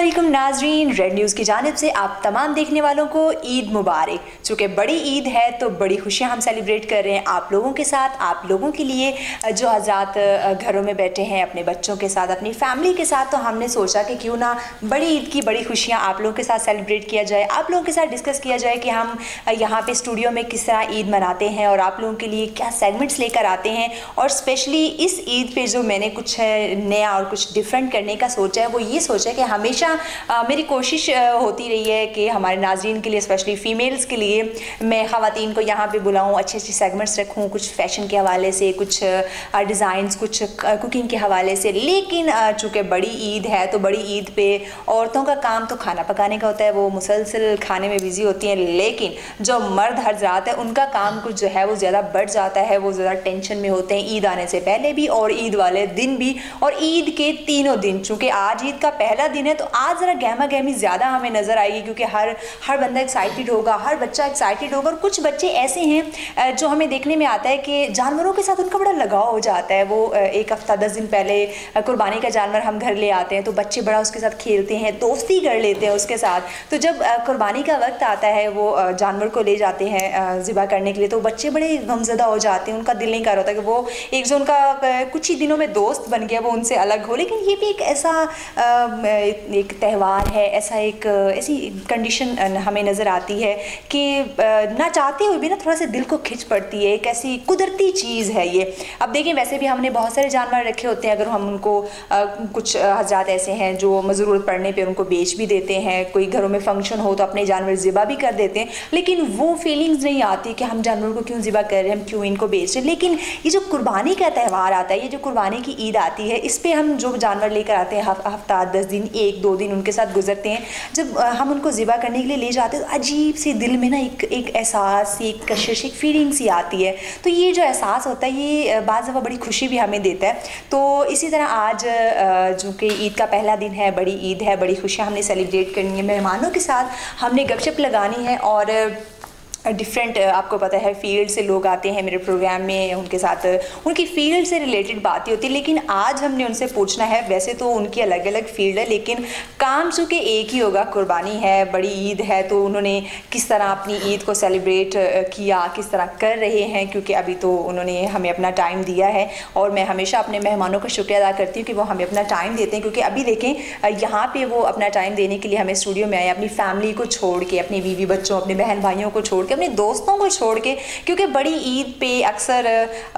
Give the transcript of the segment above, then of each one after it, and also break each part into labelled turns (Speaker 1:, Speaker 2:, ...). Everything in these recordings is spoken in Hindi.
Speaker 1: अस्सलामुअलैकुम नाजरीन, रेड न्यूज़ की जानिब से आप तमाम देखने वालों को ईद मुबारक। चूँकि बड़ी ईद है तो बड़ी खुशियाँ हम सेलिब्रेट कर रहे हैं आप लोगों के साथ, आप लोगों के लिए जो हज़रात घरों में बैठे हैं अपने बच्चों के साथ, अपनी फैमिली के साथ। तो हमने सोचा कि क्यों ना बड़ी ईद की बड़ी खुशियाँ आप लोगों के साथ सेलिब्रेट किया जाए, आप लोगों के साथ डिस्कस किया जाए कि हम यहाँ पर स्टूडियो में किस तरह ईद मनाते हैं और आप लोगों के लिए क्या सेगमेंट्स लेकर आते हैं। और स्पेशली इस ईद पर जो मैंने कुछ नया और कुछ डिफरेंट करने का सोचा है वो ये सोचा है कि हमेशा मेरी कोशिश होती रही है कि हमारे नाज़रीन के लिए, स्पेशली फ़ीमेल्स के लिए, मैं ख़वातीन को यहाँ पे बुलाऊँ, अच्छे अच्छे सेगमेंट्स रखूँ, कुछ फ़ैशन के हवाले से, कुछ डिज़ाइंस, कुछ कुकिंग के हवाले से। लेकिन चूँकि बड़ी ईद है तो बड़ी ईद पे औरतों का काम तो खाना पकाने का होता है, वो मुसलसल खाने में बिज़ी होती हैं। लेकिन जो मर्द हज़रात है उनका काम कुछ जो है वो ज़्यादा बढ़ जाता है, वो ज़्यादा टेंशन में होते हैं, ईद आने से पहले भी और ईद वाले दिन भी और ईद के तीनों दिन। चूँकि आज ईद का पहला दिन है तो आज ज़रा गहमा गहमी ज़्यादा हमें नज़र आएगी, क्योंकि हर बंदा एक्साइटेड होगा, हर बच्चा एक्साइटेड होगा। और कुछ बच्चे ऐसे हैं जो हमें देखने में आता है कि जानवरों के साथ उनका बड़ा लगाव हो जाता है। वो एक हफ़्ता 10 दिन पहले कुर्बानी का जानवर हम घर ले आते हैं तो बच्चे बड़ा उसके साथ खेलते हैं, दोस्ती कर लेते हैं उसके साथ। तो जब कुर्बानी का वक्त आता है, वो जानवर को ले जाते हैं ज़िबा करने के लिए, तो बच्चे बड़े गमज़दा हो जाते हैं। उनका दिल नहीं कर रहा था कि वो एक जो उनका कुछ ही दिनों में दोस्त बन गया वो उनसे अलग हो। लेकिन ये भी एक ऐसा एक त्यौहार है, ऐसी कंडीशन हमें नज़र आती है कि ना चाहते हुए भी ना थोड़ा सा दिल को खिंच पड़ती है। एक ऐसी कुदरती चीज़ है ये। अब देखिए, वैसे भी हमने बहुत सारे जानवर रखे होते हैं, अगर हम उनको कुछ हज़रात ऐसे हैं जो ज़रूरत पड़ने पे उनको बेच भी देते हैं, कोई घरों में फंक्शन हो तो अपने जानवर ज़िबा भी कर देते हैं। लेकिन वो फीलिंग्स नहीं आती कि हम जानवरों को क्यों ज़िबा कर रहे हैं, हम क्यों इनको बेच रहे हैं। लेकिन ये जो कुर्बानी का त्यौहार आता है, ये जो कुर्बानी की ईद आती है, इस पर हम जो जानवर लेकर आते हैं, हफ्ता 10 दिन 1-2 दिन उनके साथ गुजरते हैं, जब हम उनको ज़िबा करने के लिए ले जाते हैं तो अजीब सी दिल में ना एक एहसास, एक कशिश, एक फीलिंग सी आती है। तो ये जो एहसास होता है ये बाज़ दफ़ा बड़ी खुशी भी हमें देता है। तो इसी तरह आज जो कि ईद का पहला दिन है, बड़ी ईद है, बड़ी खुशियाँ हमने सेलिब्रेट करनी है, मेहमानों के साथ हमने गपशप लगानी है और डिफरेंट, आपको पता है, फील्ड से लोग आते हैं मेरे प्रोग्राम में, उनके साथ उनकी फील्ड से रिलेटेड बातें होती है। लेकिन आज हमने उनसे पूछना है, वैसे तो उनकी अलग अलग फील्ड है लेकिन काम चूँकि एक ही होगा, कुर्बानी है, बड़ी ईद है, तो उन्होंने किस तरह अपनी ईद को सेलिब्रेट किया, किस तरह कर रहे हैं, क्योंकि अभी तो उन्होंने हमें अपना टाइम दिया है। और मैं हमेशा अपने मेहमानों का शुक्रिया अदा करती हूँ कि वो हमें अपना टाइम देते हैं, क्योंकि अभी देखें यहाँ पर वो अपना टाइम देने के लिए हमें स्टूडियो में आए, अपनी फैमिली को छोड़ के, अपनी बीवी बच्चों, अपने बहन भाइयों को छोड़ के, अपने दोस्तों को छोड़ के। क्योंकि बड़ी ईद पे अक्सर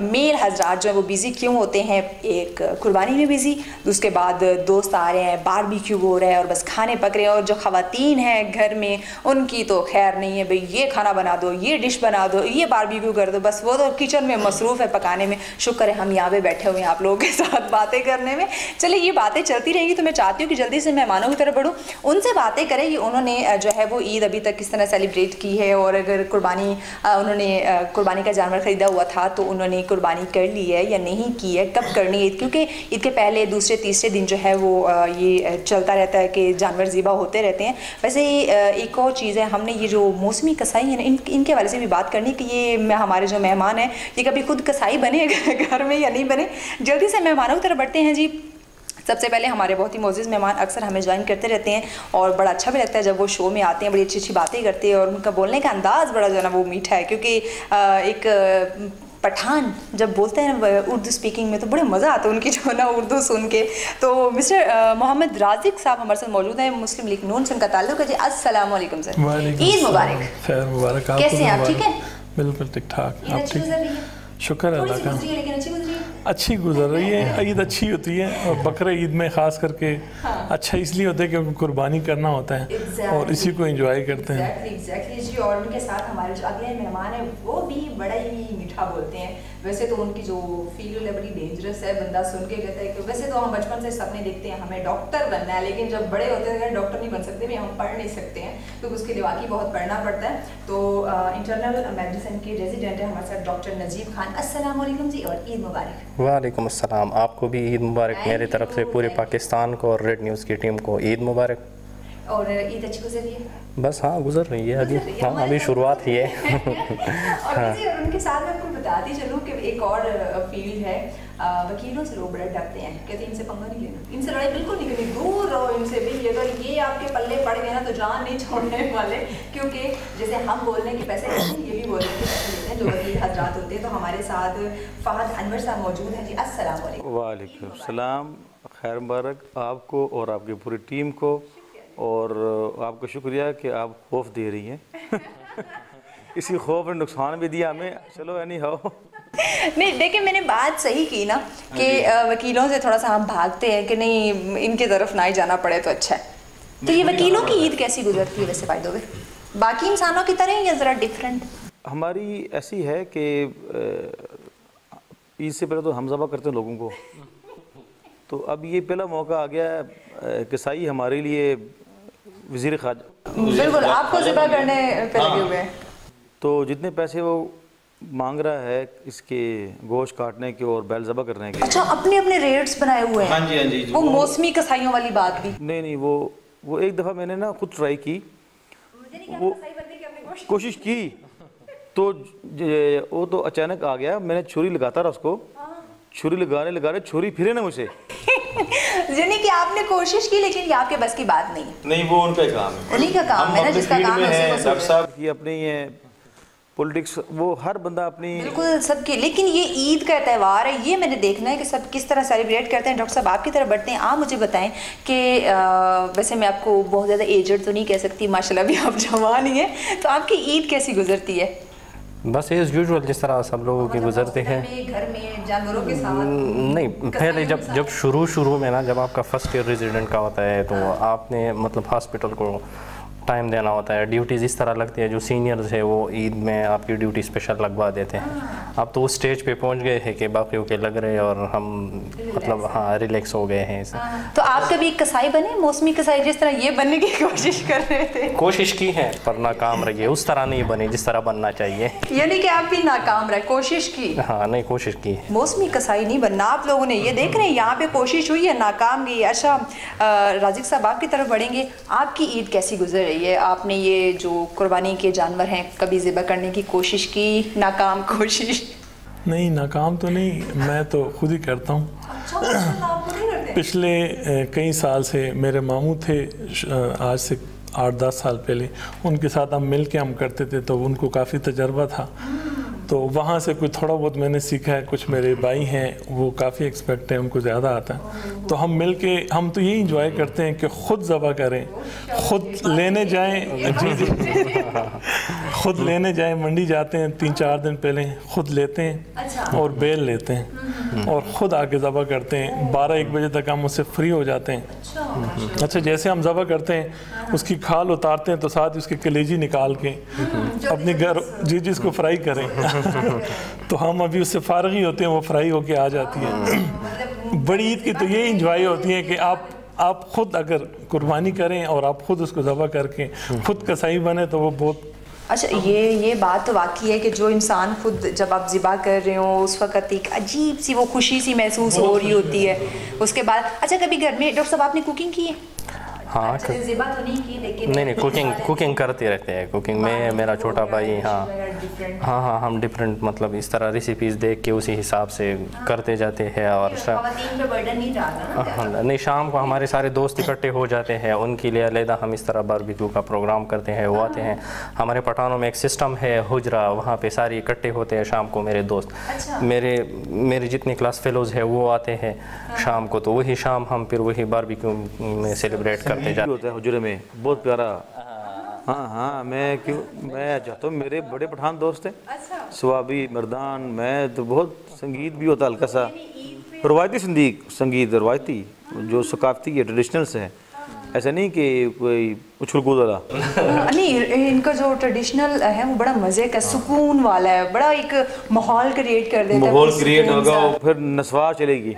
Speaker 1: मेल हजरात जो है वो बिज़ी क्यों होते हैं, एक कुर्बानी में बिज़ी, उसके बाद दोस्त आ रहे हैं, बारबेक्यू हो रहा है और बस खाने पक रहे हैं। और जो ख़वातीन हैं घर में उनकी तो खैर नहीं है, भाई ये खाना बना दो, ये डिश बना दो, ये बारबेक्यू कर दो, बस वो तो किचन में मसरूफ़ है पकाने में। शुक्र है हम यहाँ पे बैठे हुए हैं आप लोगों के साथ बातें करने में। चलिए, ये बातें चलती रहेंगी तो मैं चाहती हूँ कि जल्दी से मेहमानों की तरफ बढ़ूँ, उनसे बातें करें कि उन्होंने जो है वो ईद अभी तक किस तरह सेलिब्रेट की है, और अगर उन्होंने कुर्बानी का जानवर ख़रीदा हुआ था तो उन्होंने कुर्बानी कर ली है या नहीं की है, कब करनी है। क्योंकि ईद के पहले, दूसरे, तीसरे दिन जो है वो ये चलता रहता है कि जानवर ज़िबा होते रहते हैं। वैसे एक और चीज़ है, हमने ये जो मौसमी कसाई है ना, इनके हवाले से भी बात करनी कि ये हमारे जो मेहमान हैं ये कभी खुद कसाई बने घर में या नहीं बने। जल्दी से मेहमानों की तरफ बढ़ते हैं जी। सबसे पहले हमारे बहुत ही मोअज़्ज़िज़ मेहमान अक्सर हमें ज्वाइन करते रहते हैं और बड़ा अच्छा भी लगता है जब वो शो में आते हैं, बड़ी अच्छी अच्छी बातें करते हैं और उनका बोलने का अंदाज़ बड़ा जो है ना वो मीठा है। क्योंकि एक पठान जब बोलते हैं उर्दू स्पीकिंग में तो बड़े मज़ा आता है उनकी जो है ना उर्दू सुन के। तो मिस्टर मोहम्मद राज़िक साहब हमारे साथ मौजूद हैं, मुस्लिम लीग नून से उनका ताल्लुक है जी। अस्सलाम वालेकुम सर, ईद मुबारक।
Speaker 2: खैर मुबारक।
Speaker 1: कैसे हैं आप? ठीक है,
Speaker 2: बिल्कुल ठीक ठाक। आप ठीक? शुक्र है अल्लाह का,
Speaker 1: अच्छी
Speaker 2: गुजर रही है। ईद अच्छी होती है और बकरा ईद में ख़ास करके अच्छा इसलिए होता है क्योंकि कुर्बानी करना होता है और इसी को एंजॉय करते हैं।
Speaker 1: एग्जैक्टली जी। और उनके साथ हमारे जो अगले मेहमान हैं वो भी बड़ा ही मीठा बोलते हैं। वैसे तो उनकी जो फील है बड़ी डेंजरस है, बंदा सुन के कहता है कि वैसे तो हम बचपन से सपने देखते हैं हमें डॉक्टर बनना है, लेकिन जब बड़े होते हैं डॉक्टर नहीं बन सकते, हम पढ़ नहीं सकते हैं, तो उसके लिए वाकई बहुत पढ़ना पड़ता है। तो इंटरनल मेडिसिन के रेजिडेंट है हमारे साथ डॉक्टर नजीब खान। अस्सलाम वालेकुम जी और ईद मुबारक।
Speaker 3: वालेकुम अस्सलाम, आपको भी ईद मुबारक मेरी तरफ से, पूरे पाकिस्तान को और रेड न्यूज़ की टीम को ईद मुबारक।
Speaker 1: और ईद अच्छी गुजर रही है?
Speaker 3: बस हाँ, गुजर रही है अभी। हाँ, अभी शुरुआत ही है।
Speaker 1: और उनके साथ मैं आपको बताती चलूँ कि एक और फील्ड है, वकीलों से लोग बड़ा डरते हैं, कहते हैं इनसे पंगा नहीं लेना, इनसे लड़ाई बिल्कुल नहीं करनी, दूर रहो इनसे। भाई अगर ये ये आपके पल्ले पड़ गए ना तो जान नहीं छोड़ने वाले, क्योंकि जैसे हम बोल रहे हैं कि पैसे लेते हैं, ये भी बोल रहे हैं कि पैसे लेते हैं, जो वकील हजरात होते हैं। तो हमारे साथ फहद अनवर साहब मौजूद हैं जी। अस्सलाम वालेकुम।
Speaker 4: वालेकुम सलाम, खैर मुबारक आपको और आपकी पूरी टीम को, और आपका शुक्रिया कि आप खौफ दे रही हैं इसी खौफ ने नुकसान भी दिया हमें। चलो एनी हाउ
Speaker 1: नहीं देखिए, मैंने बात सही की ना कि वकीलों से थोड़ा सा हम भागते हैं कि नहीं इनके तरफ ना ही जाना पड़े तो अच्छा है। तो ये वकीलों की ईद कैसी गुजरती है वैसे बाय द वे, बाकी इंसानों की तरह या ज़रा डिफरेंट?
Speaker 4: हमारी ऐसी है कि ईद से पहले तो हम ज़बह करते हैं लोगों को, तो अब ये पहला मौका आ गया है कसाई हमारे लिए वज़ीर ख़ारजा
Speaker 1: बिल्कुल आपको ज़िबा करने पे लगे हुए हैं।
Speaker 4: तो जितने पैसे वो मांग रहा है इसके गोश्त काटने के और बैल ज़बह करने के।
Speaker 1: अच्छा, अपने अपने रेट्स बनाए हुए हैं?
Speaker 4: हाँ जी, हाँ जी।
Speaker 1: वो मौसमी कसाईयों वाली बात भी
Speaker 4: नहीं, वो एक दफ़ा मैंने ना खुद ट्राई की, वो कोशिश की तो वो तो अचानक आ गया। मैंने छुरी लगाता रहा उसको, छुरी लगाने छुरी फिरे ना मुझे
Speaker 1: यानी कि आपने कोशिश की लेकिन ये आपके बस की बात नहीं है।
Speaker 4: नहीं, वो उनका काम है,
Speaker 1: उन्हीं का काम है ना, जिसका काम है
Speaker 4: डॉक्टर साहब की अपनी है पॉलिटिक्स, वो हर बंदा अपनी
Speaker 1: बिल्कुल सबकी। लेकिन ये ईद का त्यौहार है, ये मैंने देखना है कि सब किस तरह सेलिब्रेट करते हैं। डॉक्टर साहब आपकी तरफ बढ़ते हैं, आप मुझे बताएं कि वैसे मैं आपको बहुत ज़्यादा एजड तो नहीं कह सकती, माशाल्लाह भी आप जवान ही हैं, तो आपकी ईद कैसी गुजरती है?
Speaker 3: बस एज यूजुअल जिस तरह सब लोगों के गुजरते हैं।
Speaker 1: घर में जानवरों के साथ
Speaker 3: नहीं, पहले जब शुरू में ना, जब आपका फर्स्ट ईयर रेजिडेंट का होता है तो आपने मतलब हॉस्पिटल को टाइम देना होता है, ड्यूटीज़ इस तरह लगती है। जो सीनियर्स है वो ईद में आपकी ड्यूटी स्पेशल लगवा देते हैं। अब तो उस स्टेज पे पहुंच गए हैं कि बाकियों के लग रहे और हम मतलब हाँ रिलैक्स हो गए हैं इसे।
Speaker 1: तो आप कभी कसाई बने, मौसमी कसाई, जिस तरह ये बनने की कोशिश कर रहे थे?
Speaker 3: कोशिश की है पर नाकाम रही है, उस तरह नहीं बने जिस तरह बनना चाहिए।
Speaker 1: यानी कि आप भी नाकाम रहे, कोशिश की?
Speaker 3: हाँ नहीं, कोशिश की है।
Speaker 1: मौसमी कसाई नहीं बनना आप लोगों ने, ये देख रहे हैं यहाँ पे कोशिश हुई है, नाकाम गई। अच्छा राजिक साहब आपकी तरफ बढ़ेंगे, आपकी ईद कैसी गुजर रही है? आपने ये जो कुर्बानी के जानवर हैं कभी ज़िबा करने की कोशिश की, नाकाम कोशिश?
Speaker 2: नहीं, नाकाम तो नहीं, मैं तो खुद ही करता हूँ। पिछले कई साल से मेरे मामू थे, आज से 8-10 साल पहले, उनके साथ हम मिल के हम करते थे, तो उनको काफ़ी तजर्बा था, तो वहाँ से कुछ थोड़ा बहुत मैंने सीखा है। कुछ मेरे भाई हैं वो काफ़ी एक्सपर्ट हैं, उनको ज़्यादा आता है, तो हम मिल के हम तो यही इंजॉय करते हैं कि ख़ुद ज़बह करें, ख़ुद लेने जाएं। जी ख़ुद लेने जाएं, मंडी जाते हैं 3-4 दिन पहले, ख़ुद लेते हैं और बेल लेते हैं और ख़ुद आके ज़बह करते हैं। 12-1 बजे तक हम उससे फ्री हो जाते हैं। अच्छा, जैसे हम ज़बह करते हैं उसकी खाल उतारते हैं तो साथ ही उसके कलेजी निकाल के अपने घर जिसको फ्राई करें तो हम अभी उससे फारग ही होते हैं, वो फ्राई होके आ जाती है। बड़ी ईद की तो ये इंजॉय होती है कि आप खुद अगर कुर्बानी करें और आप खुद उसको ज़बह करके खुद कसाई बने तो वो बहुत
Speaker 1: अच्छा। ये बात तो वाकई है कि जो इंसान खुद जब आप ज़िबा कर रहे हो उस वक़्त एक अजीब सी वो खुशी सी महसूस हो रही होती है। उसके बाद अच्छा, कभी घर में डॉक्टर साहब आपने कुकिंग की है?
Speaker 3: हाँ,
Speaker 1: ज़िबा तो नहीं की लेकिन
Speaker 3: नहीं कुकिंग करते रहते हैं। कुकिंग में मेरा छोटा भाई हाँ, हम डिफरेंट मतलब इस तरह रेसिपीज़ देख के उसी हिसाब से करते जाते हैं। और नहीं, शाम को हमारे सारे दोस्त इकट्ठे हो जाते हैं, उनके लिए अलहदा हम इस तरह बारबेक्यू का प्रोग्राम करते हैं। वो आते हैं, हमारे पठानों में एक सिस्टम है हुजरा, वहाँ पे सारे इकट्ठे होते हैं शाम को मेरे दोस्त। मेरे जितने क्लास फेलोज़ हैं वो आते हैं शाम को, तो वही शाम हम फिर वही बारबेक्यू में सेलिब्रेट करते
Speaker 4: होता है हुजरे में, बहुत प्यारा। हाँ, मैं चाहता हूँ, मेरे बड़े पठान दोस्त हैं, स्वाबी मर्दान, मैं तो बहुत संगीत भी होता हल्का सा, रवायती संगीत रवायती जो सकाफती है, ट्रेडिशनल्स है, ऐसा नहीं कि कोई उछल कूद वाला।
Speaker 1: नहीं, इनका जो ट्रेडिशनल है वो बड़ा मज़े का, सुकून वाला है, बड़ा एक माहौल क्रिएट कर देता है।
Speaker 4: माहौल क्रिएट होगा फिर नस्वार चलेगी।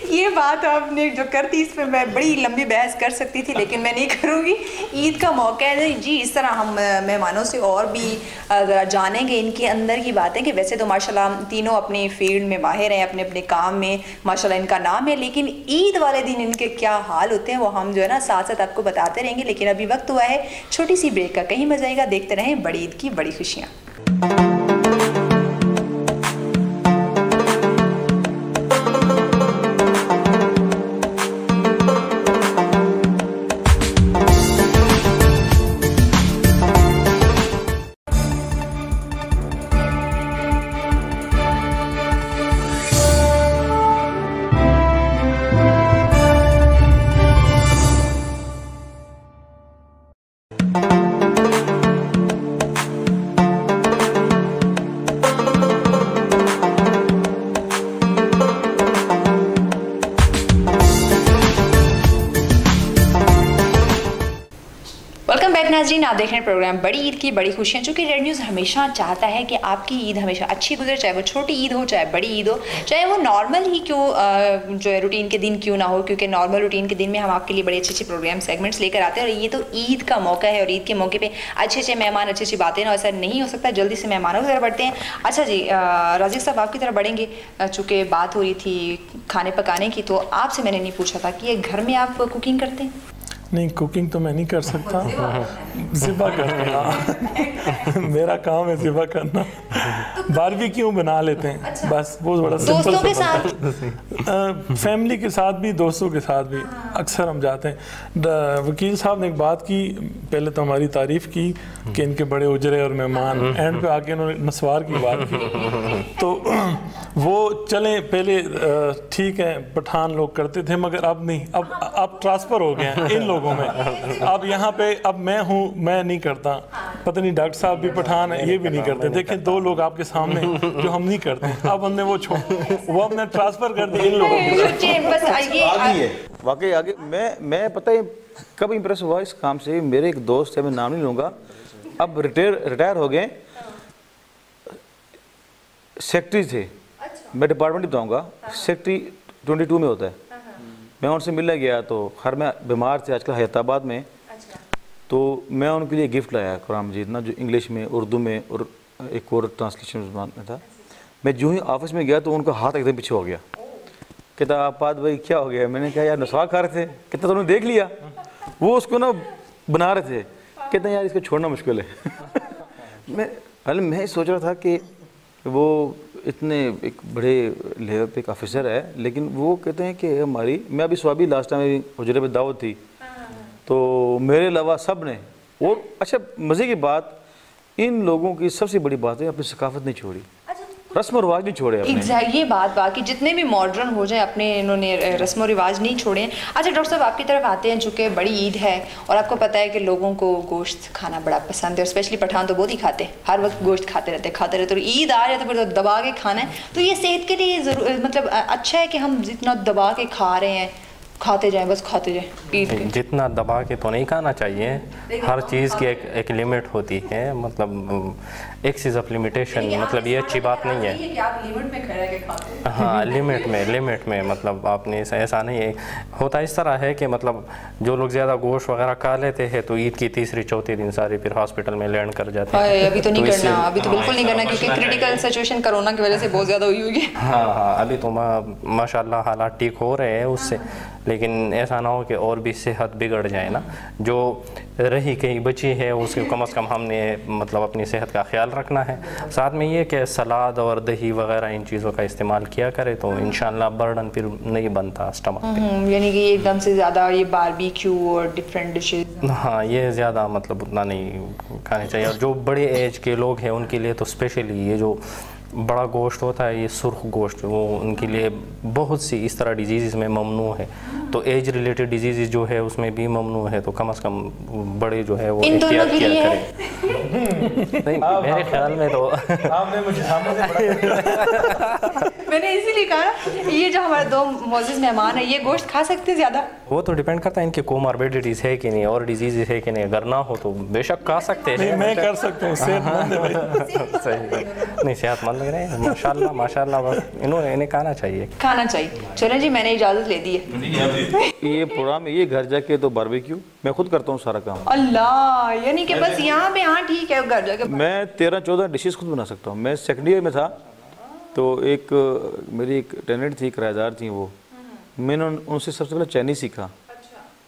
Speaker 1: ये बात आपने जो कर दी, इस पर मैं बड़ी लंबी बहस कर सकती थी लेकिन मैं नहीं करूँगी। ईद का मौका है जी, इस तरह हम मेहमानों से और भी जानेंगे इनके अंदर की बातें कि वैसे तो माशाल्लाह तीनों अपनी फील्ड में माहिर हैं, अपने अपने काम में माशाल्लाह इनका नाम है, लेकिन ईद वाले दिन इनके क्या हाल होते हैं वो हम जो है ना साथ साथ आपको बताते रहेंगे। लेकिन अभी वक्त हुआ है छोटी सी ब्रेक का, कहीं मत जाइएगा, देखते रहें बड़ी ईद की बड़ी खुशियाँ। नाज़रीन, आप देख रहे हैं प्रोग्राम बड़ी ईद की बड़ी खुशियाँ। चूँकि रेड न्यूज़ हमेशा चाहता है कि आपकी ईद हमेशा अच्छी गुजरे, चाहे वो छोटी ईद हो, चाहे बड़ी ईद हो, चाहे वो नॉर्मल ही क्यों जो है रूटीन के दिन क्यों ना हो, क्योंकि नॉर्मल रूटीन के दिन में हम आपके लिए बड़े अच्छे अच्छे प्रोग्राम सेगमेंट्स लेकर आते हैं। और ये तो ईद का मौका है और ईद के मौके पर अच्छे अच्छे मेहमान, अच्छी अच्छी बातें ना, ऐसा नहीं हो सकता। जल्दी से मेहमानों की तरफ बढ़ते हैं। अच्छा जी, राजीव साहब आपकी तरफ बढ़ेंगे। चूँकि बात हो रही थी खाने पकाने की, तो आपसे मैंने नहीं पूछा था कि ये घर में आप कुकिंग करते हैं?
Speaker 2: नहीं, कुकिंग तो मैं नहीं कर सकता, ज़िबा करना मेरा काम है, ज़िबा करना। बारबेक्यू बना लेते हैं, अच्छा। बस बहुत बड़ा सिंपल।
Speaker 1: दोस्तों के साथ,
Speaker 2: फैमिली के साथ भी, दोस्तों के साथ भी अक्सर हम जाते हैं। वकील साहब ने एक बात की, पहले तो हमारी तारीफ़ की कि इनके बड़े उजरे और मेहमान, एंड पे आके उन्होंने नस्वार की बात की। तो वो चलें, पहले ठीक है पठान लोग करते थे, मगर अब नहीं, अब ट्रांसफ़र हो गए हैं इन लोगों में। अब यहाँ पे अब मैं हूँ, मैं नहीं करता। पता नहीं डॉक्टर साहब भी पठान है, ये भी नहीं करते। देखें, दो लोग आपके सामने जो हम नहीं करते, अब हमने वो हमने ट्रांसफ़र कर दिया इन लोगों
Speaker 4: के। वाकई आगे मैं पता है कब इम्प्रेस हुआ इस काम से। मेरे एक दोस्त है, मैं नाम नहीं लूँगा, अब रिटायर हो गए, सेक्रेटरी थे। मैं डिपार्टमेंट बताऊँगा, सेक्रेटरी 22 में होता है। मैं उनसे मिलने गया तो खैर मैं बीमार थे आजकल हैदराबाद में। तो मैं उनके लिए गिफ्ट लाया कुरान मजीद ना, जो इंग्लिश में, उर्दू में और एक और ट्रांसलेशन में था। मैं जो ही ऑफिस में गया तो उनका हाथ एकदम पीछे हो गया। कहता आपाद भाई क्या हो गया? मैंने कहा यार नस्वा खा रहे थे। कहता तुमने देख लिया? वो उसको ना बना रहे थे। कहते यार इसको छोड़ना मुश्किल है। मैं सोच रहा था कि वो इतने एक बड़े लेवल पे एक ऑफिसर है, लेकिन वो कहते हैं कि हमारी, मैं अभी स्वाबी लास्ट टाइम हुजरे पे दावत थी, तो मेरे अलावा सब ने, और अच्छा मज़े की बात, इन लोगों की सबसे बड़ी बात है अपनी सकाफत नहीं छोड़ी, रस्म और रिवाज नहीं छोड़े अपने।
Speaker 1: ये बात बाकी जितने भी मॉडर्न हो जाए, अपने इन्होंने रस्म और रिवाज नहीं छोड़े। अच्छा डॉक्टर साहब, आपकी तरफ आते हैं, चूँकि बड़ी ईद है और आपको पता है कि लोगों को गोश्त खाना बड़ा पसंद है, और स्पेशली पठान तो बहुत ही खाते हैं, हर वक्त गोश्त खाते रहते। तो ईद आ रहा है तो फिर तो दबा के खाना है। तो ये सेहत के लिए मतलब अच्छा है कि हम जितना दबा के खा रहे हैं, खाते जाएं, बस खाते जाएं।
Speaker 3: जितना दबा के तो नहीं खाना चाहिए, हर चीज़ की एक लिमिट होती है, मतलब एक्सिस ऑफ लिमिटेशन, मतलब ये अच्छी बात नहीं है
Speaker 1: कि आप लिमिट में खा के खाते हैं।
Speaker 3: हाँ, लिमिट में मतलब आपने ऐसा नहीं है। होता इस तरह है कि मतलब जो लोग ज़्यादा गोश्त वगैरह खा लेते हैं तो ईद की तीसरी चौथी दिन सारे फिर हॉस्पिटल में लैंड कर जाते हैं।
Speaker 1: अभी तो नहीं करना, अभी तो बिल्कुल नहीं करना, क्योंकि क्रिटिकल सिचुएशन कोरोना की वजह से बहुत ज़्यादा हुई होगी।
Speaker 3: हाँ, अभी तो माशाल्लाह हालात ठीक हो रहे हैं उससे, लेकिन ऐसा ना हो कि और भी सेहत बिगड़ जाए ना। जो रही कहीं बची है उसके कम से कम हमने मतलब अपनी सेहत का ख्याल रखना है। साथ में ये कि सलाद और दही वगैरह इन चीज़ों का इस्तेमाल किया करे तो इंशाल्लाह बर्डन फिर नहीं बनता स्टमक पे।
Speaker 1: यानी कि एकदम से ज़्यादा ये बारबेक्यू और डिफरेंट डिशेज,
Speaker 3: हाँ, ये ज़्यादा मतलब उतना नहीं खाने चाहिए। और जो बड़े एज के लोग हैं उनके लिए तो स्पेशली ये जो बड़ा गोश्त होता है, ये सुर्ख गोश्त, वो उनके लिए बहुत सी इस तरह डिजीज़ में ममनू है। तो एज रिलेटेड डिजीज़ जो है उसमें भी ममनू है, तो कम से कम बड़े जो है वो एहतियात किया करें। नहीं, मेरे ख्याल में तो
Speaker 4: आपने मुझे सामने से
Speaker 1: मैंने इसीलिए कहा ये जो हमारे दो मोअज़्ज़िज़ मेहमान है, ये गोश्त खा सकते हैं ज़्यादा?
Speaker 3: वो तो डिपेंड करता है इनके कोमॉर्बिडिटीज़ है कि नहीं, और डिजीज़ है कि नहीं। अगर ना हो तो बेशक खा सकते हैं।
Speaker 2: मैं कर सकता हूँ, सेहतमंद है भाई।
Speaker 3: सही नहीं, सेहतमंद लग रहे हैं माशाल्लाह माशाल्लाह। बस इन्हें खाना चाहिए।
Speaker 1: चलें जी, मैंने इजाज़त ले दी है।
Speaker 4: ये प्रोग्राम, ये घर जाके तो बारबेक्यू मैं खुद करता हूँ सारा काम।
Speaker 1: अल्लाह, यानी कि बस यहाँ पे, हाँ ठीक है, घर जाके
Speaker 4: मैं 13-14 डिशेस खुद बना सकता हूँ। मैं सेकंड ईयर में था तो एक मेरी एक टेनेंट थी, किराएदार थी, वो मैंने उनसे सबसे पहले चाइनीज़ सीखा।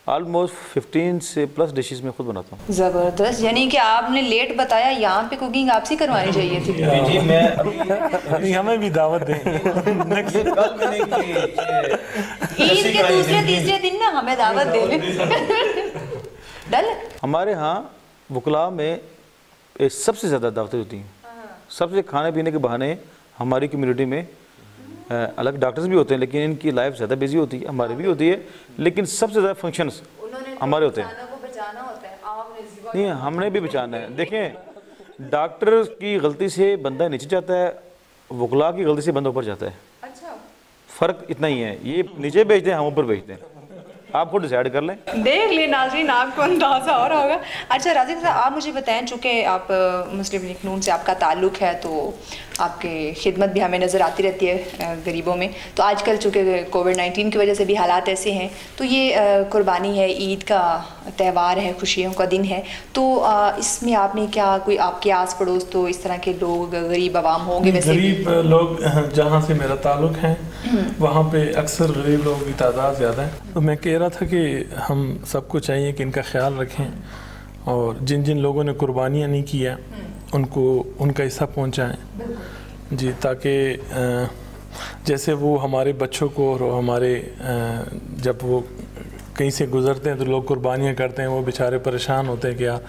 Speaker 4: ऑलमोस्ट 15 से प्लस डिशेस में खुद बनाता हूँ।
Speaker 1: ज़बरदस्त, यानी कि आपने लेट बताया, यहाँ पे कुकिंग आपसे करवानी चाहिए थी।
Speaker 4: जी मैं
Speaker 2: हमें भी दावत दें।
Speaker 4: कल मैंने
Speaker 1: ईद के दूसरे तीसरे दिन ना हमें दावत दे लें। डल
Speaker 4: हमारे यहाँ वकला में सबसे ज़्यादा दावतें होती हैं। सबसे खाने पीने के बहाने हमारी कम्युनिटी में अलग डॉक्टर्स भी होते हैं, लेकिन इनकी लाइफ ज़्यादा बिजी होती है, हमारी भी होती है, लेकिन सबसे ज़्यादा फंक्शंस हमारे होते हैं। नहीं, हमने भी बचाना है। देखें, डॉक्टर की गलती से बंदा नीचे जाता है, वकला की गलती से बंदा ऊपर जाता है। फ़र्क इतना ही है, ये नीचे भेजते हैं, हम ऊपर भेजते हैं। आप खुद डिसाइड कर लें।
Speaker 1: देख लिए नाज़रीन, आपको अंदाज़ा हो रहा होगा। अच्छा राज़िक साहब, आप मुझे बताएं, चूँकि आप मुस्लिम लीग नून से आपका ताल्लुक़ है तो आपकी खिदमत भी हमें नज़र आती रहती है गरीबों में। तो आजकल चूँकि कोविड-19 की वजह से भी हालात ऐसे हैं, तो ये कुर्बानी है, ईद का त्यौहार है, खुशियों का दिन है, तो इसमें आपने क्या, कोई आपके आस पड़ोस तो इस तरह के लोग गरीब आवाम होंगे? वैसे
Speaker 2: गरीब लोग जहाँ से मेरा ताल्लुक़ है वहाँ पे अक्सर गरीब लोगों की तादाद ज़्यादा है। तो मैं कह रहा था कि हम सबको चाहिए कि इनका ख्याल रखें और जिन जिन लोगों ने कुर्बानियाँ नहीं किया उनको उनका हिस्सा पहुँचाएँ जी, ताकि जैसे वो हमारे बच्चों को और हमारे जब वो कहीं से गुजरते हैं तो लोग कुर्बानियाँ करते हैं, वो बेचारे परेशान होते हैं कि यार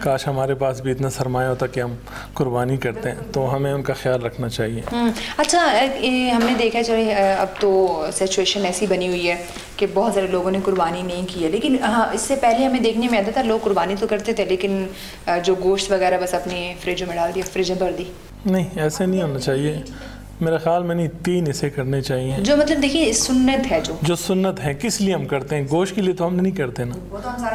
Speaker 2: काश हमारे पास भी इतना सरमाया होता कि हम कुर्बानी करते हैं, तो हमें उनका ख्याल रखना चाहिए।
Speaker 1: अच्छा, हमने देखा चले अब तो सिचुएशन ऐसी बनी हुई है कि बहुत सारे लोगों ने कुर्बानी नहीं की है, लेकिन हाँ इससे पहले हमें देखने में आता था लोग कुर्बानी तो करते थे लेकिन जो गोश्त वगैरह बस अपने फ्रिजों में डाल दिया, फ्रिज में भर दी। नहीं,
Speaker 2: ऐसे नहीं होना चाहिए मेरे ख्याल में। नहीं, 3 हिस्से करने चाहिए।
Speaker 1: जो मतलब देखिए सुन्नत है, जो
Speaker 2: सुन्नत है, किस लिए हम करते हैं? गोश्त के लिए तो हम नहीं करते ना,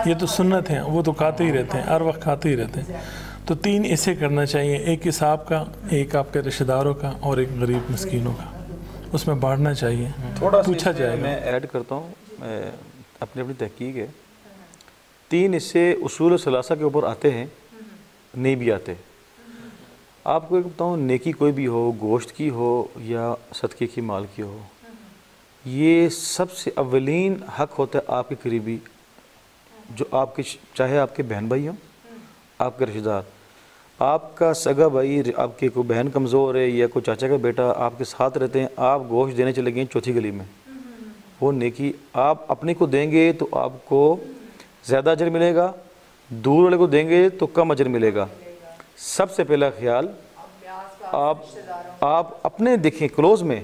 Speaker 2: ये तो सुन्नत है, वो तो खाते ही रहते हैं, हर वक्त खाते ही रहते हैं। तो 3 हिस्से करना चाहिए, एक हिसाब का, एक आपके रिश्तेदारों का और एक गरीब मिस्कीनों का, उसमें बांटना चाहिए।
Speaker 4: थोड़ा
Speaker 2: पूछा जाएगा।
Speaker 4: मैं ऐड करता हूँ, अपनी अपनी तहकीक है, 3 हिस्से उसूल सलासा के ऊपर आते हैं, नहीं भी आते। आपको एक बताऊँ, नेकी कोई भी हो, गोश्त की हो या सदक़े की माल की हो, ये सबसे अव्वलीन हक़ होता है आपके करीबी, जो आपके, चाहे आपके बहन भाई हों, आपके रिश्तेदार, आपका सगा भाई, आपके कोई बहन कमज़ोर है या कोई चाचा का बेटा आपके साथ रहते हैं, आप गोश्त देने चले गए चौथी गली में, वो नेकी आप अपने को देंगे तो आपको ज़्यादा अजर मिलेगा, दूर वाले को देंगे तो कम अजर मिलेगा। सबसे पहला ख्याल आप अपने देखें, क्लोज में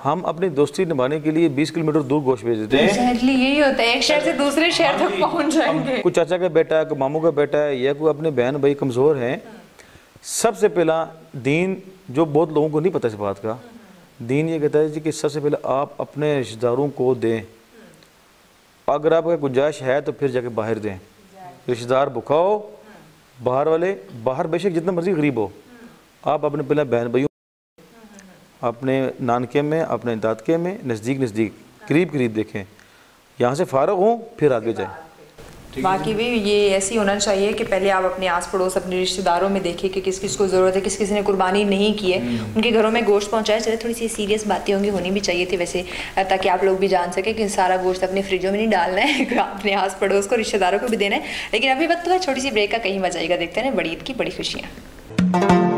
Speaker 4: हम अपनी दोस्ती निभाने के लिए 20 किलोमीटर दूर गोश्त भेज देते हैं।
Speaker 1: यही होता है, एक शहर से दूसरे शहर तक पहुंच जाएंगे।
Speaker 4: कोई चाचा का बेटा है, कोई मामू का बेटा है या कोई अपने बहन भाई कमज़ोर हैं, सबसे पहला दीन, जो बहुत लोगों को नहीं पता इस बात का, दीन ये कहता है कि सबसे पहले आप अपने रिश्तेदारों को दें। अगर आपका गुंजाइश है तो फिर जाके बाहर दें। रिश्तेदार भूखा हो, बाहर वाले, बाहर बेशक जितना मर्जी गरीब हो, आप अपने पहले बहन भाइयों, अपने नानके में, अपने दादके में, नज़दीक करीब देखें, यहाँ से फारग हों फिर आगे जाएं।
Speaker 1: बाकी भी ये ऐसी होना चाहिए कि पहले आप अपने आस पड़ोस, अपने रिश्तेदारों में देखें कि किस किस को ज़रूरत है, किस किसी ने कुर्बानी नहीं की है, उनके घरों में गोश्त पहुंचाए। चले, थोड़ी सी सीरियस बातें होनी भी चाहिए थी वैसे, ताकि आप लोग भी जान सकें कि सारा गोश्त अपने फ्रिजों में नहीं डालना है, अपने आस पड़ोस को, रिश्तेदारों को भी देना है। लेकिन अभी वक्त हुआ छोटी सी ब्रेक का, कहीं मजा आएगा, देखते हैं बड़ी ईद की बड़ी खुशियाँ।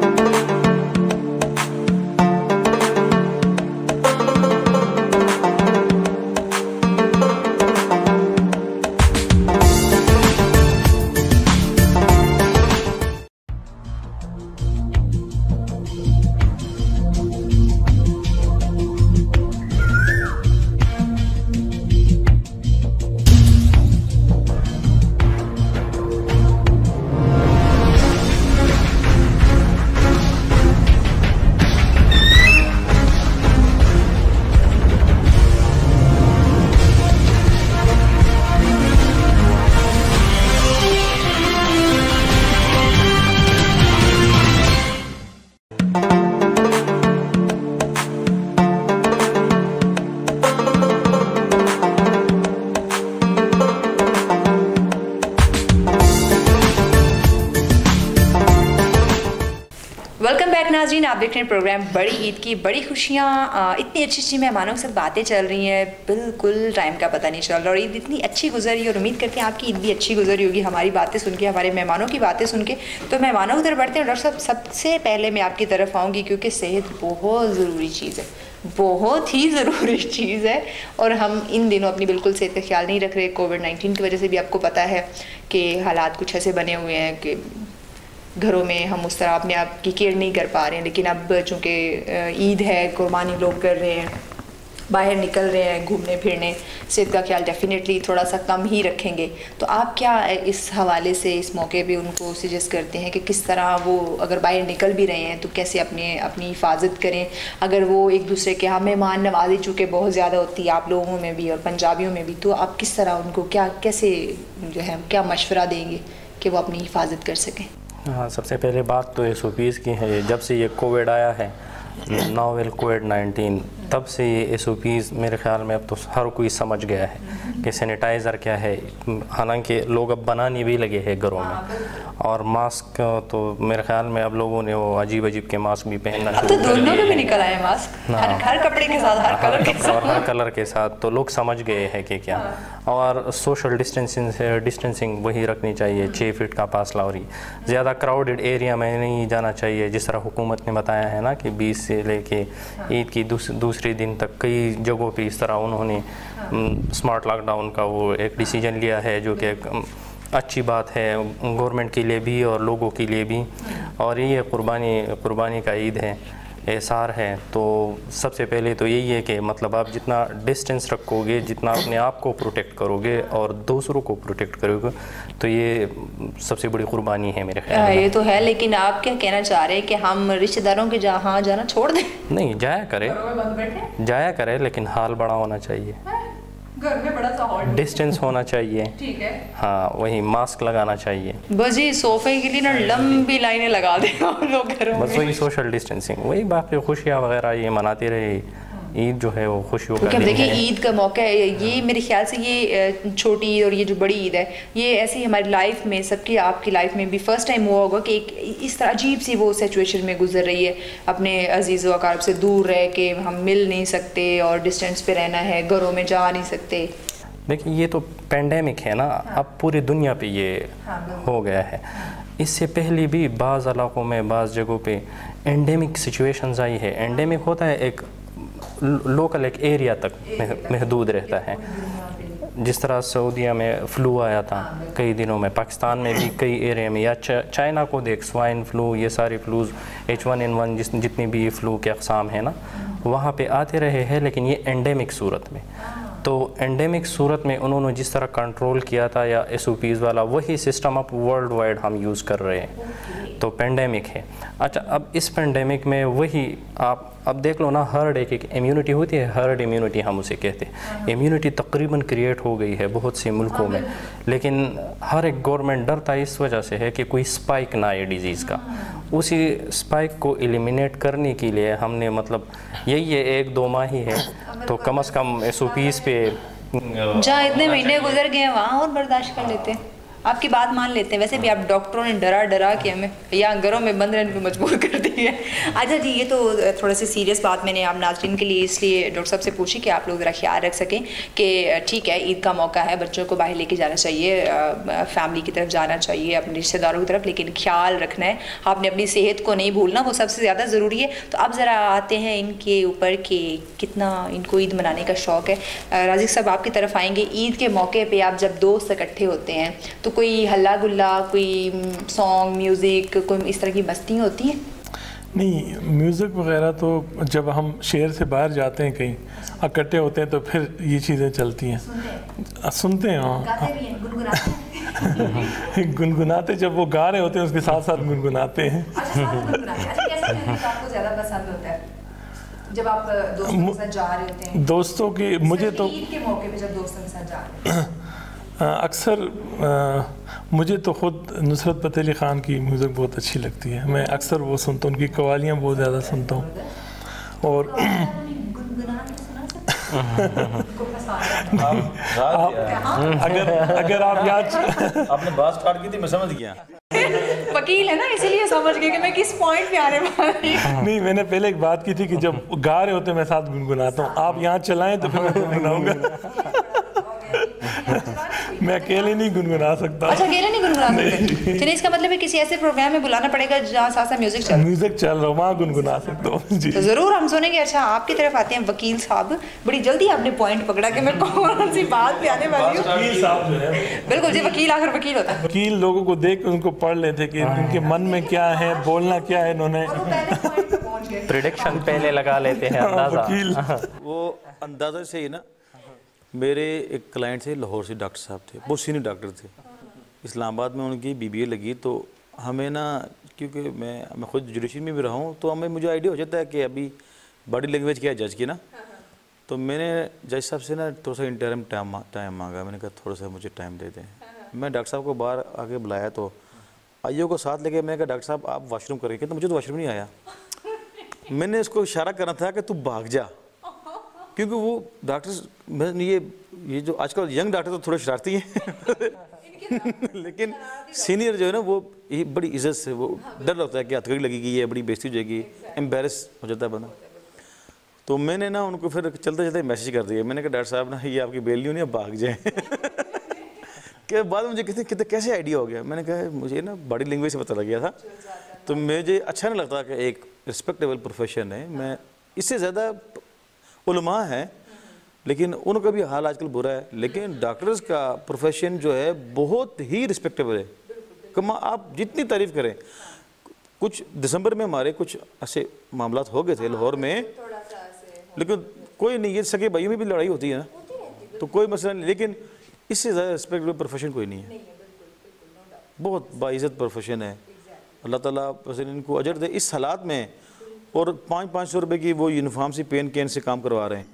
Speaker 1: नाज़रीन, आप देख रहे हैं प्रोग्राम बड़ी ईद की बड़ी खुशियाँ। इतनी अच्छी मेहमानों के साथ बातें चल रही हैं, बिल्कुल टाइम का पता नहीं चल रहा, और ईद इतनी अच्छी गुजरी और उम्मीद करते हैं आपकी ईद भी अच्छी गुजरी होगी हमारी बातें सुन के, हमारे मेहमानों की बातें सुन के। तो मेहमानों की तरफ बढ़ते हैं। डॉक्टर साहब, सबसे पहले मैं आपकी तरफ आऊँगी क्योंकि सेहत बहुत ज़रूरी चीज़ है, बहुत ही ज़रूरी चीज़ है, और हम इन दिनों अपनी बिल्कुल सेहत का ख्याल नहीं रख रहे। कोविड-19 की वजह से भी आपको पता है कि हालात कुछ ऐसे बने हुए हैं कि घरों में हम उस तरह अपने आप की केयर नहीं कर पा रहे हैं। लेकिन अब चूँकि ईद है, कुर्बानी लोग कर रहे हैं, बाहर निकल रहे हैं घूमने फिरने, सेहत का ख्याल डेफिनेटली थोड़ा सा कम ही रखेंगे, तो आप क्या इस हवाले से इस मौके पे उनको सजेस्ट करते हैं कि किस तरह वो अगर बाहर निकल भी रहे हैं तो कैसे अपनी हिफाजत करें? अगर वो एक दूसरे के यहाँ मेहमान नवाजी चूँकि बहुत ज़्यादा होती है आप लोगों में भी और पंजाबियों में भी, तो आप किस तरह उनको कैसे जो है क्या मशवरा देंगे कि वो अपनी हिफाजत कर सकें?
Speaker 3: हाँ, सबसे पहले बात तो SOPs की है। जब से ये कोविड आया है, नोवेल कोविड-19, तब से ये SOPs मेरे ख्याल में अब तो हर कोई समझ गया है कि सैनिटाइज़र क्या है। हालांकि लोग अब बनाने भी लगे हैं घरों में, और मास्क तो मेरे ख्याल में अब लोगों ने वो अजीब के मास्क भी पहनना शुरू
Speaker 1: तो
Speaker 3: कर दिए।
Speaker 1: दोनों में भी निकल आए मास्क, हर कपड़े के साथ,
Speaker 3: हर कलर के साथ, तो लोग समझ गए हैं कि क्या। और सोशल डिस्टेंसिंग वही रखनी चाहिए, 6 फीट का फासला, और ज़्यादा क्राउडेड एरिया में नहीं जाना चाहिए। जिस तरह हुकूमत ने बताया है ना कि 20 से लेके ईद की दूसरे दिन तक कई जगहों पे इस तरह उन्होंने स्मार्ट लॉकडाउन का वो एक डिसीजन लिया है, जो कि अच्छी बात है गवर्नमेंट के लिए भी और लोगों के लिए भी। और ये कुर्बानी का ईद है, एहसार है। तो सबसे पहले तो यही है कि मतलब आप जितना डिस्टेंस रखोगे, जितना अपने आप को प्रोटेक्ट करोगे और दूसरों को प्रोटेक्ट करोगे, तो ये सबसे बड़ी कुर्बानी है मेरे ख्याल में।
Speaker 1: ये तो है, लेकिन आप क्या कहना चाह रहे हैं कि हम रिश्तेदारों के जहाँ जाना छोड़ दें?
Speaker 3: नहीं, जाया करे लेकिन हाल बड़ा होना चाहिए,
Speaker 1: घर में बड़ा सा हॉल,
Speaker 3: डिस्टेंस होना चाहिए,
Speaker 1: ठीक है,
Speaker 3: हाँ, वही मास्क लगाना चाहिए।
Speaker 1: बस ये सोफे के लिए ना लंबी लाइनें लगा दें हम लोग घरों में,
Speaker 3: बस वही सोशल डिस्टेंसिंग, वही बाकी खुशियाँ वगैरह ये मनाते रहे। ईद जो है वो खुशियों का दिन
Speaker 1: देखिए
Speaker 3: है।
Speaker 1: ईद का मौका है, ये मेरे ख्याल से ये छोटी ईद और ये जो बड़ी ईद है, ये ऐसी हमारी लाइफ में, सबकी आपकी लाइफ में भी फर्स्ट टाइम हुआ होगा कि एक इस तरह अजीब सी वो सिचुएशन में गुजर रही है, अपने अजीज़ व अक़ारिब से दूर रह के हम मिल नहीं सकते और डिस्टेंस पे रहना है, घरों में जा नहीं सकते।
Speaker 3: देखिए ये तो पेंडेमिक है ना, अब पूरी दुनिया पे ये हो गया है। इससे पहले भी बाज़ इलाकों में, बाज़ जगहों पे एंडेमिक सिचुएशंस आई है। एंडेमिक होता है एक लोकल, एक एरिया तक महदूद रहता है। जिस तरह सऊदीया में फ़्लू आया था कई दिनों में, पाकिस्तान में भी कई एरिया में, या चाइना को देख, स्वाइन फ्लू, ये सारे फ्लूज़, H1N1 जितनी भी फ़्लू के अक़साम है ना, वहाँ पे आते रहे हैं, लेकिन ये एंडेमिक सूरत में। तो एंडेमिक सूरत में उन्होंने जिस तरह कंट्रोल किया था, या SOPs वाला, वही सिस्टम अब वर्ल्ड वाइड हम यूज़ कर रहे हैं। तो पेंडेमिक है। अच्छा, अब इस पेंडेमिक में वही आप अब देख लो ना, हर्ड एक इम्यूनिटी होती है, हर्ड इम्यूनिटी हम उसे कहते हैं। इम्यूनिटी तकरीबन क्रिएट हो गई है बहुत से मुल्कों में, लेकिन हर एक गवर्नमेंट डरता इस वजह से है कि कोई स्पाइक ना आए डिज़ीज़ का। उसी स्पाइक को एलिमिनेट करने के लिए हमने, मतलब यही है 1-2 माह ही है, तो कम से कम SOPs पे
Speaker 1: जहाँ इतने महीने गुजर गए हैं वहाँ और बर्दाश्त कर लेते हैं, आपकी बात मान लेते हैं। वैसे भी आप डॉक्टरों ने डरा के हमें यहाँ घरों में बंद रहने पे मजबूर कर दी है। अच्छा जी, ये तो थोड़ा सी सीरियस बात मैंने आप नाज़रीन के लिए इसलिए डॉक्टर साहब से पूछी कि आप लोग ज़रा ख्याल रख सकें कि ठीक है ईद का मौका है, बच्चों को बाहर लेके जाना चाहिए, फैमिली की तरफ जाना चाहिए, अपने रिश्तेदारों की तरफ, लेकिन ख्याल रखना है, आपने अपनी सेहत को नहीं भूलना, वो सबसे ज़्यादा ज़रूरी है। तो अब ज़रा आते हैं इनके ऊपर कि कितना इनको ईद मनाने का शौक़ है। राज़िक साहब आपकी तरफ आएँगे। ईद के मौके पर आप जब दोस्त इकट्ठे होते हैं तो कोई हल्ला गुल्ला, कोई सॉन्ग, म्यूज़िक, कोई इस तरह की मस्ती होती है?
Speaker 2: नहीं, म्यूज़िक वगैरह तो जब हम शहर से बाहर जाते हैं, कहीं इकट्ठे होते हैं, तो फिर ये चीज़ें चलती हैं, सुनते हैं। हाँ, गुनगुनाते जब वो गा रहे होते हैं उसके साथ साथ गुनगुनाते हैं। जब आप दोस्तों के साथ जा रहे होते हैं? दोस्तों की, मुझे तो ईद के मौके पे जब दोस्तों के साथ जा रहे हैं, अक्सर मुझे तो ख़ुद नुसरत फ़तेह अली ख़ान की म्यूज़िक बहुत अच्छी लगती है। मैं अक्सर वो सुनता हूँ, उनकी कवालियाँ बहुत ज़्यादा सुनता हूँ। और अगर आप याद,
Speaker 4: आपने बात स्टार्ट की थी, मैं समझ गया।
Speaker 1: वकील है ना, इसीलिए समझ गए कि मैं किस पॉइंट पे आने वाली हूँ।
Speaker 2: नहीं, मैंने पहले एक बात की थी कि जब गा रहे होते मैं साथ गुनगुनाता हूँ। आप यहाँ चलाएं तो फिर मैं गुनगुनाऊंगा। मैं अकेले नहीं गुनगुना सकता।
Speaker 1: अच्छा, अकेले नहीं गुनगुना सकते? चलिए, इसका मतलब है किसी ऐसे प्रोग्राम में बुलाना पड़ेगा जहाँ साथ साथ म्यूजिक चल रहा हो, वहाँ गुनगुना सकता हूँ जी। तो ज़रूर हम सुनेंगे। अच्छा, आपकी तरफ आते हैं वकील साहब। बड़ी जल्दी आपने पॉइंट पकड़ा कि मैं कौन सी बात पे आने वाली हूँ।
Speaker 2: वकील साहब जो है,
Speaker 1: बिल्कुल जी, वकील आखिर वकील होता है।
Speaker 2: वकील लोगों को देख उनको पढ़ लेते कि उनके मन में क्या है, बोलना क्या है इन्होंने।
Speaker 3: प्रेडिक्शन पहले लगा लेते हैं अंदाज़ा।
Speaker 4: वो अंदाज़ा से ही ना, मेरे एक क्लाइंट थे लाहौर से, डॉक्टर साहब थे, बहुत सीनियर डॉक्टर थे, इस्लामाबाद में उनकी BBA लगी। तो हमें ना, क्योंकि मैं खुद जुडिशरी में भी रहा हूँ, तो मुझे आइडिया हो जाता है कि अभी बॉडी लैंग्वेज क्या है जज की ना। तो मैंने जज साहब से ना थोड़ा सा इंटरम टाइम मांगा। मैंने कहा थोड़ा सा मुझे टाइम दे दें। मैं डॉक्टर साहब को बाहर आके बुलाया, तो आईओ को साथ लेके मैंने कहा डॉक्टर साहब आप वाशरूम करेंगे? तो मुझे तो वाशरूम नहीं आया। मैंने उसको इशारा करना था कि तू भाग जा, क्योंकि वो डॉक्टर ये जो आजकल यंग डॉक्टर तो थोड़े शरारती हैं लेकिन सीनियर जो है ना, वो ये बड़ी इज्जत से, वो डर लगता है कि हथकड़ी लगेगी, ये बड़ी बेइज्जती हो जाएगी, एम्बेरस हो जाता है बंदा। तो मैंने ना उनको फिर चलते चलते मैसेज कर दिया। मैंने कहा डॉक्टर साहब ना, ये आपकी बेलियों नहीं, भाग जाए के बाद मुझे कितने कैसे आइडिया हो गया। मैंने कहा मुझे ना बॉडी लैंग्वेज से पता लग गया था। तो मुझे अच्छा नहीं लगता कि एक रिस्पेक्टेबल प्रोफेशन है, मैं इससे ज़्यादा उलमा है, लेकिन उनका भी हाल आजकल बुरा है, लेकिन डॉक्टर्स का प्रोफेशन जो है बहुत ही रिस्पेक्टेबल है। कमा आप जितनी तारीफ़ करें। कुछ दिसंबर में हमारे कुछ ऐसे मामला हो गए थे लाहौर में, लेकिन कोई नहीं, ये सगे भाइयों में भी लड़ाई होती है ना, तो कोई मसला नहीं, लेकिन इससे ज़्यादा रिस्पेक्टेबल प्रोफेशन कोई नहीं है। बहुत बाइज़्ज़त प्रोफेशन है। अल्लाह ताला इनको अजर दे इस हालात में। और 500-500 रुपये की वो uniform C pen can say काम करवा रहे हैं,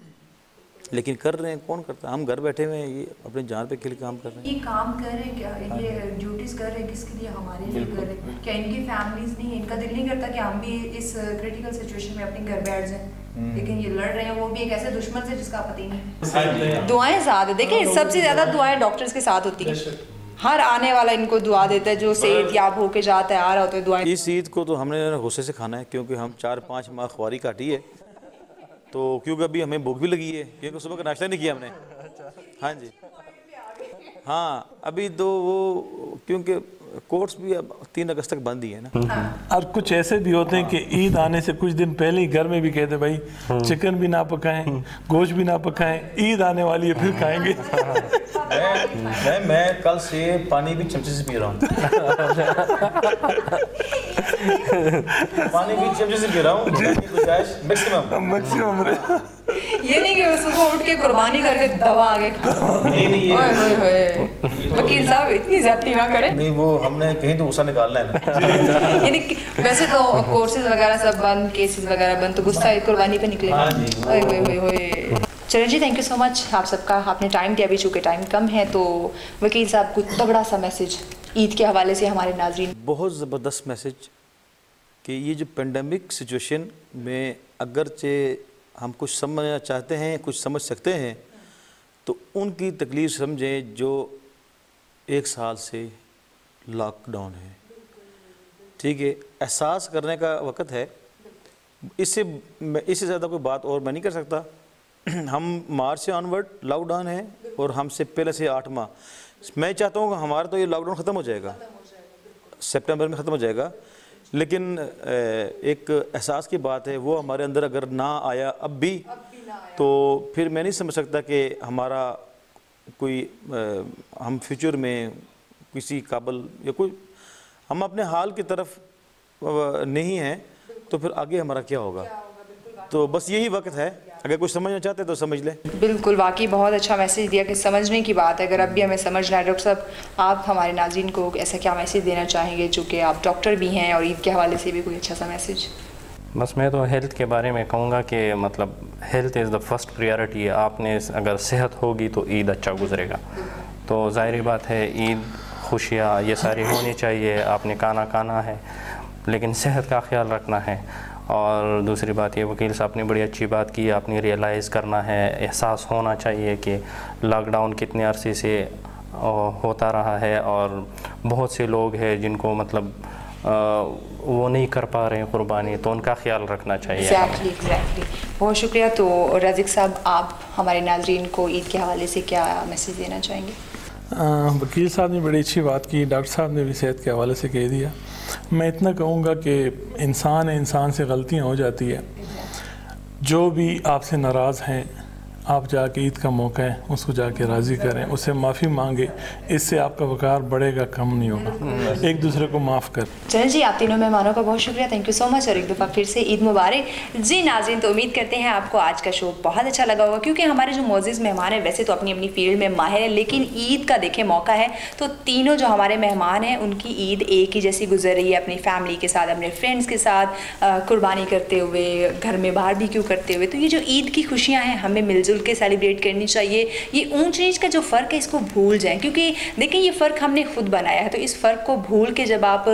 Speaker 4: लेकिन कर रहे हैं, कौन करता है? हम घर बैठे हुए हैं, ये अपने जान पे खेल काम कर रहे हैं।
Speaker 1: ये काम कर रहे हैं क्या, ये ड्यूटीज़ कर रहे हैं किसके लिए? हमारे लिए कर रहे हैं क्या? इनकी फैमिलीज नहीं है, इनका दिल नहीं करता कि हम भी इस क्रिटिकल सिचुएशन में अपने घर बैठ जाएं? लेकिन ये लड़ रहे हैं, वो भी एक ऐसे दुश्मन से जिसका पता ही नहीं। दुआएं ज़्यादा, देखिए सबसे ज़्यादा दुआएं डॉक्टर्स के साथ होती हैं। हर आने वाला इनको दुआ देता है, जो सेहत याब होके जाता है, आ रहा होता है, दुआएं।
Speaker 4: इस ईद को तो हमने गुस्से से खाना है, क्योंकि हम 4-5 माह ख्वारी काटी है, तो क्योंकि अभी हमें भूख भी लगी है, क्योंकि सुबह का नाश्ता नहीं किया हमने। हाँ जी, हाँ, अभी तो वो क्योंकि कोर्ट्स भी अब 3 अगस्त तक बंद ही है ना।
Speaker 2: और कुछ ऐसे भी होते हैं कि ईद आने से कुछ दिन पहले ही घर में भी कहते भाई चिकन भी ना पकाएं, गोश्त भी ना पकाएं, ईद आने वाली है फिर खाएंगे।
Speaker 4: मैं कल से पानी भी चमचे से पी रहा हूँ पानी भी चमचे से पी रहा हूँ मैक्सिमम।
Speaker 1: ये नहीं कि सुबह उठ के कुर्बानी करके दवा आगे
Speaker 4: नहीं,
Speaker 1: वकील साहब इतनी ज्यादती ना करें।
Speaker 4: नहीं, वो हमने कहीं तो गुस्सा निकालना है ना।
Speaker 1: यानी वैसे तो कोर्सेज वगैरह सब बंद, केसेस वगैरह बंद, तो गुस्सा कुर्बानी पे निकलेगा। चरण जी, थैंक यू सो मच आप सबका, आपने टाइम दिया। अभी चूँकि टाइम कम है, तो वकील साहब को तगड़ा सा मैसेज ईद के हवाले से हमारे नाज़रीन।
Speaker 4: बहुत ज़बरदस्त मैसेज कि ये जो पेंडेमिक सिचुएशन में अगरचे हम कुछ समझना चाहते हैं, कुछ समझ सकते हैं, तो उनकी तकलीफ़ समझें जो 1 साल से लॉकडाउन है। ठीक है, एहसास करने का वक्त है। इससे ज़्यादा कोई बात और मैं नहीं कर सकता। हम मार्च से ऑनवर्ड लॉकडाउन है, और हमसे पहले से 8 माह। मैं चाहता हूँ कि हमारा तो ये लॉकडाउन ख़त्म हो जाएगा, सितंबर में ख़त्म हो जाएगा, लेकिन एक एहसास की बात है, वो हमारे अंदर अगर ना आया अब भी तो फिर मैं नहीं समझ सकता कि हमारा कोई हम फ्यूचर में किसी काबिल या कोई हम अपने हाल की तरफ नहीं हैं, तो फिर आगे हमारा क्या होगा। तो बस यही वक्त है, अगर कुछ समझना चाहते तो समझ लें।
Speaker 1: बिल्कुल, वाकई बहुत अच्छा मैसेज दिया कि समझने की बात है। अगर अब भी हमें समझना है, डॉक्टर साहब आप हमारे नाज़रीन को ऐसा क्या मैसेज देना चाहेंगे, चूँकि आप डॉक्टर भी हैं, और ईद के हवाले से भी कोई अच्छा सा मैसेज?
Speaker 3: बस मैं तो हेल्थ के बारे में कहूँगा कि मतलब health is the first priority है। आपने अगर सेहत होगी तो ईद अच्छा गुजरेगा। तो ज़ाहिर बात है ईद खुशियाँ ये सारी होनी चाहिए, आपने खाना है, लेकिन सेहत का ख्याल रखना है। और दूसरी बात ये, वकील साहब ने बड़ी अच्छी बात की, आपने रियलाइज़ करना है, एहसास होना चाहिए कि लॉकडाउन कितने अरसे से होता रहा है, और बहुत से लोग हैं जिनको मतलब वो नहीं कर पा रहे हैं कुर्बानी, तो उनका ख्याल रखना चाहिए।
Speaker 1: एग्जैक्टली। बहुत शुक्रिया। तो रज़ीक साहब, आप हमारे नाज़रीन को ईद के हवाले से क्या मैसेज देना चाहेंगे?
Speaker 2: वकील साहब ने बड़ी अच्छी बात की, डॉक्टर साहब ने भी सेहत के हवाले से कह दिया। मैं इतना कहूँगा कि इंसान है, इंसान से गलतियाँ हो जाती है। जो भी आपसे नाराज़ हैं, आप जाके ईद का मौका है, उसको जाके राज़ी करें, उससे माफ़ी मांगे, इससे आपका वक़ार बढ़ेगा, कम नहीं होगा। एक दूसरे को माफ़ कर।
Speaker 1: चलिए जी, आप तीनों मेहमानों का बहुत शुक्रिया, थैंक यू सो मच, और एक दफ़ा फिर से ईद मुबारक। जी नाज़रीन, तो उम्मीद करते हैं आपको आज का शो बहुत अच्छा लगा होगा, क्योंकि हमारे जो मोअज़्ज़िज़ मेहमान हैं वैसे तो अपनी अपनी फील्ड में माहिर हैं, लेकिन ईद का देखें मौका है तो तीनों जो हमारे मेहमान हैं उनकी ईद एक ही जैसी गुजर रही है, अपनी फैमिली के साथ, अपने फ्रेंड्स के साथ कुर्बानी करते हुए, घर में बारबेक्यू करते हुए। तो ये जो ईद की खुशियाँ हैं हमें मिलजुल के सेलिब्रेट करनी चाहिए। ये ऊंच नीच का जो फ़र्क है इसको भूल जाएं, क्योंकि देखिए ये फ़र्क हमने खुद बनाया है, तो इस फ़र्क को भूल के जब आप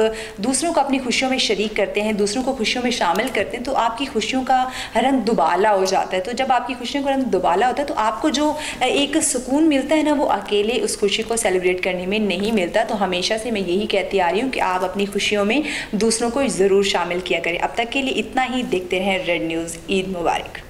Speaker 1: दूसरों को अपनी खुशियों में शरीक करते हैं, दूसरों को खुशियों में शामिल करते हैं, तो आपकी खुशियों का रंग दुबाला हो जाता है। तो जब आपकी खुशियों का रंग दुबाला होता है तो आपको जो एक सुकून मिलता है ना, वो अकेले उस खुशी को सेलिब्रेट करने में नहीं मिलता। तो हमेशा से मैं यही कहती आ रही हूँ कि आप अपनी खुशियों में दूसरों को ज़रूर शामिल किया करें। अब तक के लिए इतना ही, देखते रहें रेड न्यूज़। ईद मुबारक।